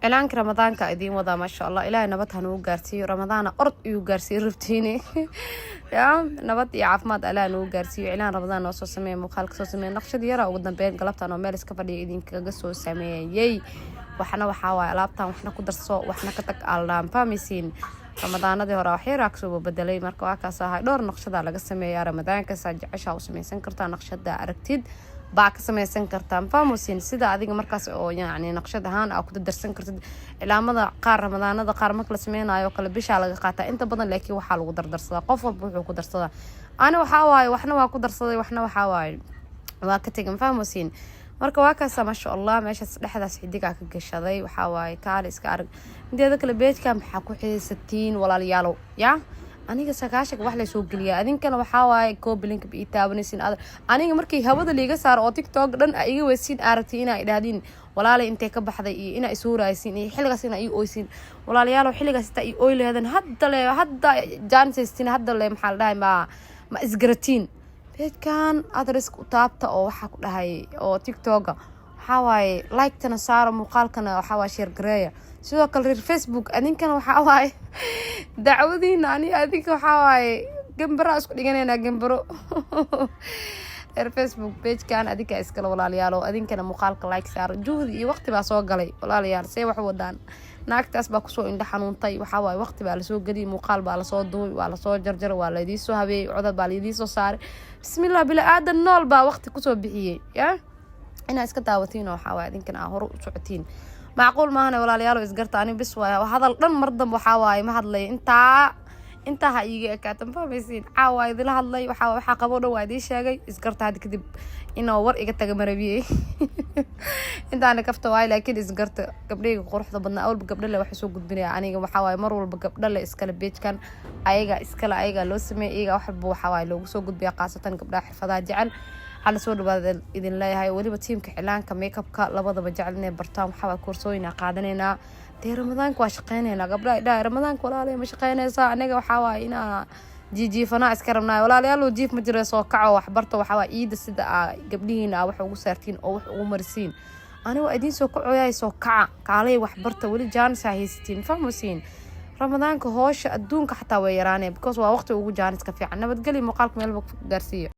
إعلانك رمضان كأدين وضع ما شاء الله إلهي نبتها نو قارسي رمضان أرض يو قارسي رفتيني يا نبت يعرف ما ألا نو قارسي إعلان رمضان وصو سمي مخالك صو سمي نقشة يرى وقدام بين قلبتها نو مالس كفردي إدين كقصو سمي يي وحنا وحاوي ألابتها وحنا قدر صو وحنا كتك ألام فاميسين رمضان دي هرا وحي راكسو بدلي مركو عكاسا هاي دور نقشة دا لغا سمي يا رمضان كساج عشا وسمي سنكرتا نقشة دا أركتيد باك سميسن kartaan faamusin sida adiga markaas oo yaani naqshad ahaan aad ku darsan kartid ilaamada qaar ramadaanada qaar marka la sameeynaayo kala bisha laga qaata inta badan laakiin waxa lagu dardarsadaa qof walba wuxuu ku darsadaa ana waxa waaye waxna waa ku darsaday waxna waxa waaye waa ka tagan faamusin marka waa kaas ma sha Allah meeshaas dhexdaas xidiga ka gashaday waxa waaye kaal iska arag inteeda kala beejka maxaa ku xiisatiin walaalayaal yaa aniga sagaashag wax la soo galiya adinkana waxa waaye kooblink bi taabanaysin aniga markii hawada liiga saar oo TikTok dhan iga weysin aragtay inay idhaadin walaal intee ka baxday iyo inay soo raaysin iyo xilligaas inay oysin walaalayaal xilligaas inta ay oy leedan hadda janseystin hadda le maxal dhahay ma isgaratiin beedkan adres ku taabta oo waxa ku dhahay oo TikTok waxa waaye like tana saar muuqaalkana waxa waa share gareeya sidoo kale Facebook adinkana waxa waaye dacwadiina ani adinka waxa waaye gambaro isku dhiganayna gambaro Facebook page kan adinka iskala walaalayaal oo adinkana muuqaalka like saar juhdi iyo waqti baa soo galay walaalayaal say wax wadaan naagtaas baa ku soo indha xanuuntay waxa waaye waqti baa la soo galiyay muuqaal baa la soo duubay waa la soo jarjar waa la idin soo habeeyay codad baa la idin soo saaray bismillah bila aadan nool baa waqti ku soo bixiyay ya ina iska daawatiin waxa waaye adinkana hor u socotiin معقول ما هنا ولا ليالو إسقرتاني بس وهذا الدم مرضم وحواي ما هذلي أنت هيجي كاتم فبيصير حواي ذي هذلي وحواي حقبونه وادي شيء إسقرت هذا كذب إنه ورق جت مربيه أنت أنا كفت واي لكن إسقرت قبلي قرح ضبنا أول قبل له وحسوق الدنيا يعني وحواي مرور قبل له إسكال بيت كان أيجا لو سمي أيجا وحبه حواي لو سوق الدنيا قاسة قبل حرفة جعل على سود بعد إذن الله هاي ولي بتيم كإعلان كميك اب كلبضة بجعلنا برتام حوا كورسوينا قاعديننا تي رمضان كواشقيننا قبل دا رمضان ولا لي مش قينا ساعة نجا وحواينا جي فنا اسكرمنا ولا لي لو جيف مجرى سوكعوا وحبرته وحوا إيد السد قبلينا وحوا سارتين أو وحوا مرسين أنا وأدين سوكعوا يا سوكع قالي وحبرته ولي جان ساهيستين فمسين رمضان كهوش الدون كحتى ويراني بكوس ووقت وجانس كفي عنا بتقلي مقالكم يلبك جارسية